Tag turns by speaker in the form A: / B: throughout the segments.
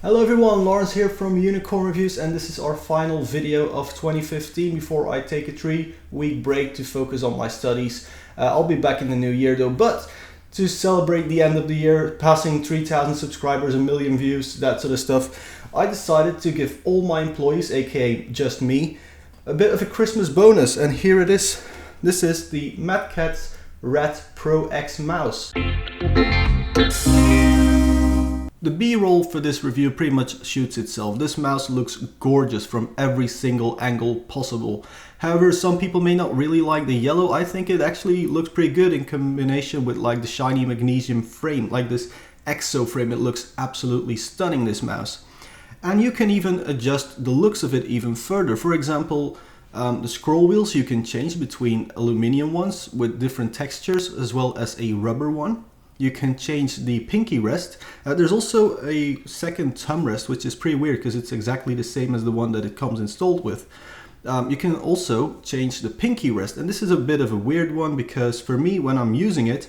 A: Hello everyone, Lawrence here from Unicorn Reviews, and this is our final video of 2015 before I take a 3-week break to focus on my studies. I'll be back in the new year though, but to celebrate the end of the year, passing 3,000 subscribers, 1 million views, that sort of stuff, I decided to give all my employees, aka just me, a bit of a Christmas bonus, and here it is. This is the Catz RAT Pro X mouse. The B-roll for this review pretty much shoots itself. This mouse looks gorgeous from every single angle possible. However, some people may not really like the yellow. I think it actually looks pretty good in combination with like the shiny magnesium frame, like this exo frame. It looks absolutely stunning, this mouse. And you can even adjust the looks of it even further. For example, the scroll wheels you can change between aluminum ones with different textures as well as a rubber one. You can change the pinky rest. There's also a second thumb rest, which is pretty weird because it's exactly the same as the one that it comes installed with. You can also change the pinky rest, and this is a bit of a weird one because for me, when I'm using it,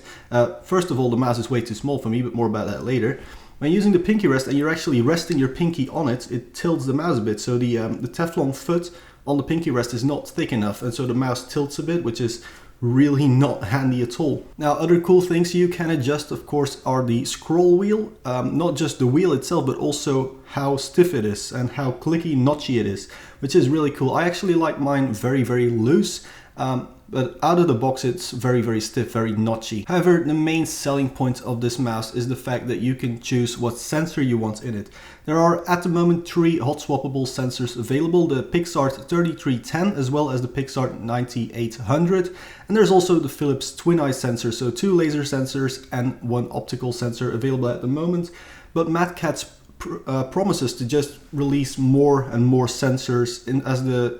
A: first of all, the mouse is way too small for me, but more about that later. When using the pinky rest and you're actually resting your pinky on it, it tilts the mouse a bit. So the Teflon foot on the pinky rest is not thick enough, and so the mouse tilts a bit, which is really not handy at all. Now, other cool things you can adjust, of course, are the scroll wheel. Not just the wheel itself, but also how stiff it is and how clicky, notchy it is, which is really cool. I actually like mine very, very loose. But out of the box it's very, very stiff, very notchy. However, the main selling point of this mouse is the fact that you can choose what sensor you want in it. There are at the moment 3 hot swappable sensors available, the PixArt 3310 as well as the PixArt 9800, and there's also the Philips Twin Eye sensor, so 2 laser sensors and 1 optical sensor available at the moment. But Catz promises to just release more and more sensors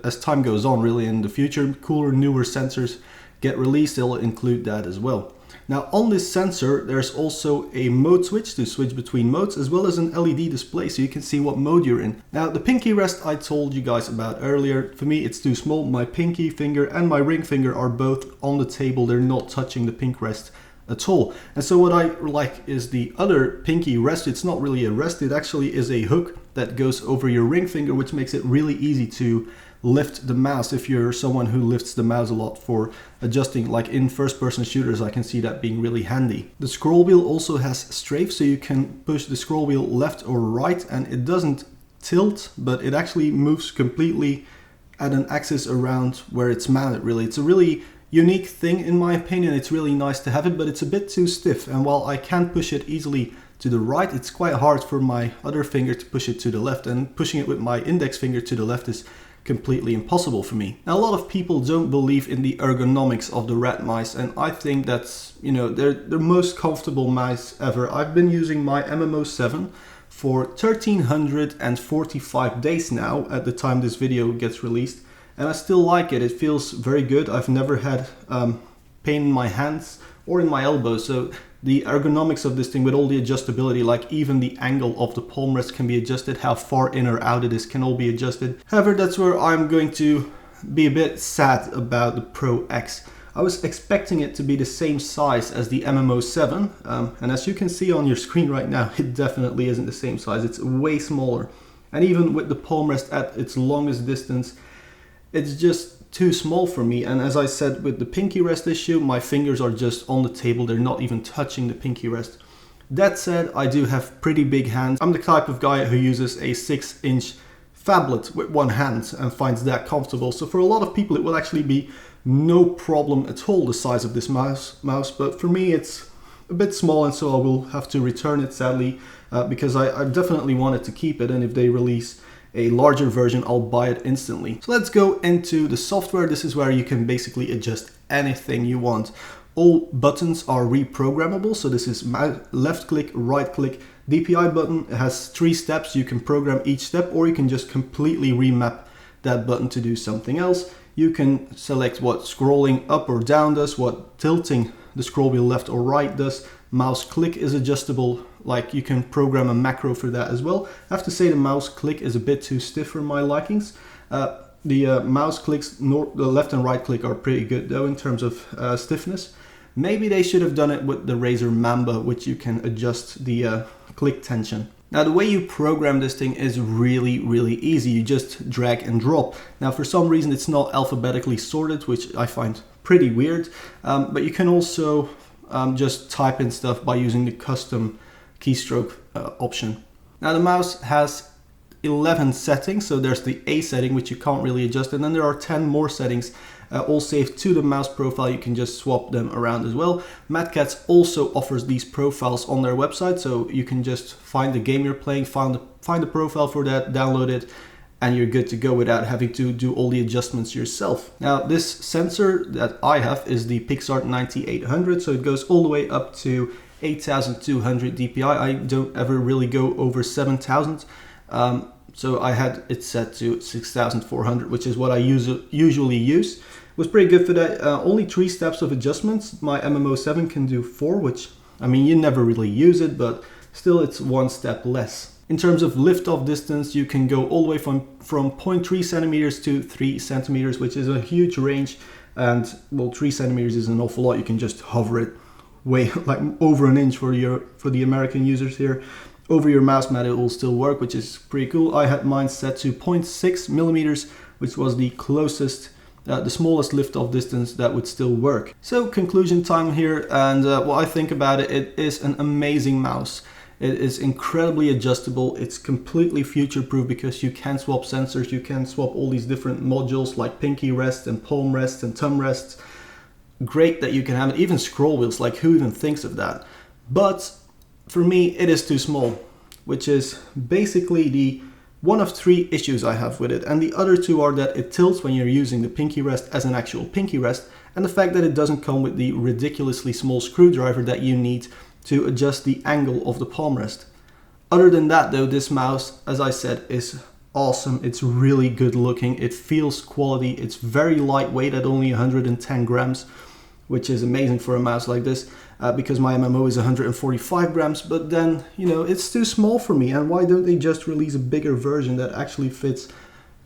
A: as time goes on. Really, in the future, cooler, newer sensors get released, they'll include that as well. Now, on this sensor there's also a mode switch to switch between modes, as well as an LED display so you can see what mode you're in. Now, the pinky rest I told you guys about earlier, for me it's too small. My pinky finger and my ring finger are both on the table, they're not touching the pink rest at all. And so what I like is the other pinky rest. It's not really a rest, it actually is a hook that goes over your ring finger, which makes it really easy to lift the mouse if you're someone who lifts the mouse a lot for adjusting, like in first-person shooters. I can see that being really handy. The scroll wheel also has strafe, so you can push the scroll wheel left or right and it doesn't tilt, but it actually moves completely at an axis around where it's mounted. Really, it's a really unique thing in my opinion. It's really nice to have it, but it's a bit too stiff, and while I can push it easily to the right, it's quite hard for my other finger to push it to the left, and pushing it with my index finger to the left is completely impossible for me. Now, a lot of people don't believe in the ergonomics of the RAT mice, and I think that's, you know, they're the most comfortable mice ever. I've been using my MMO7 for 1345 days now at the time this video gets released, and I still like it. It feels very good. I've never had pain in my hands or in my elbows. So the ergonomics of this thing with all the adjustability, like even the angle of the palm rest can be adjusted, how far in or out it is can all be adjusted. However, that's where I'm going to be a bit sad about the Pro X. I was expecting it to be the same size as the MMO7, and as you can see on your screen right now, it definitely isn't the same size. It's way smaller. And even with the palm rest at its longest distance, it's just too small for me. And as I said with the pinky rest issue, my fingers are just on the table, they're not even touching the pinky rest. That said, I do have pretty big hands. I'm the type of guy who uses a 6-inch phablet with one hand and finds that comfortable. So for a lot of people it will actually be no problem at all, the size of this mouse, but for me it's a bit small, and so I will have to return it sadly, because I definitely wanted to keep it, and if they release a larger version I'll buy it instantly. So let's go into the software. This is where you can basically adjust anything you want. All buttons are reprogrammable, so this is left click, right click. DPI button has 3 steps. You can program each step, or you can just completely remap that button to do something else. You can select what scrolling up or down does, what tilting the scroll wheel left or right does. Mouse click is adjustable, like you can program a macro for that as well. I have to say the mouse click is a bit too stiff for my likings. The mouse clicks, the left and right click are pretty good though in terms of stiffness. Maybe they should have done it with the Razer Mamba, which you can adjust the click tension. Now the way you program this thing is really easy. You just drag and drop. Now for some reason it's not alphabetically sorted, which I find pretty weird, but you can also just type in stuff by using the custom keystroke option. Now the mouse has 11 settings, so there's the A setting which you can't really adjust, and then there are 10 more settings all saved to the mouse profile. You can just swap them around as well. Mad Catz also offers these profiles on their website, so you can just find the game you're playing, find the profile for that, download it, and you're good to go without having to do all the adjustments yourself. Now this sensor that I have is the PixArt 9800, so it goes all the way up to 8200 dpi. I don't ever really go over 7000, so I had it set to 6400, which is what I usually use. It was pretty good for that. Only 3 steps of adjustments. My MMO7 can do 4, which, I mean, you never really use it, but still it's 1 step less. In terms of liftoff distance, you can go all the way from 0.3 centimeters to 3 centimeters, which is a huge range. And well, 3 centimeters is an awful lot. You can just hover it way like over an inch for the American users here. Over your mouse mat it will still work, which is pretty cool. I had mine set to 0.6 millimeters, which was the closest, the smallest liftoff distance that would still work. So conclusion time here, and what I think about it, it is an amazing mouse. It is incredibly adjustable. It's completely future-proof because you can swap sensors, you can swap all these different modules like pinky rest and palm rest and thumb rests. Great that you can have it, even scroll wheels, like who even thinks of that? But for me, it is too small, which is basically the one of 3 issues I have with it. And the other 2 are that it tilts when you're using the pinky rest as an actual pinky rest, and the fact that it doesn't come with the ridiculously small screwdriver that you need to adjust the angle of the palm rest. Other than that though, this mouse, as I said, is awesome. It's really good looking. It feels quality. It's very lightweight at only 110 grams, which is amazing for a mouse like this, because my MMO is 145 grams, but then, you know, it's too small for me. And why don't they just release a bigger version that actually fits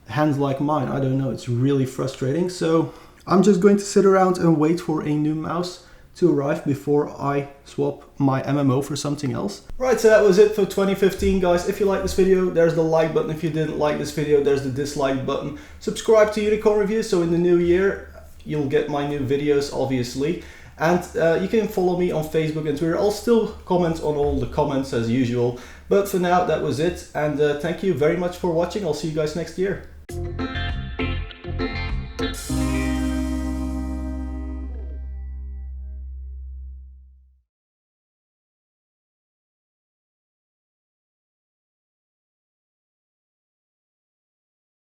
A: hands like mine? I don't know, it's really frustrating. So I'm just going to sit around and wait for a new mouse to arrive before I swap my MMO for something else. Right, so that was it for 2015, guys. If you like this video, there's the like button. If you didn't like this video, there's the dislike button. Subscribe to Unicorn Reviews, so in the new year, you'll get my new videos, obviously. And you can follow me on Facebook and Twitter. I'll still comment on all the comments as usual. But for now, that was it. And thank you very much for watching. I'll see you guys next year.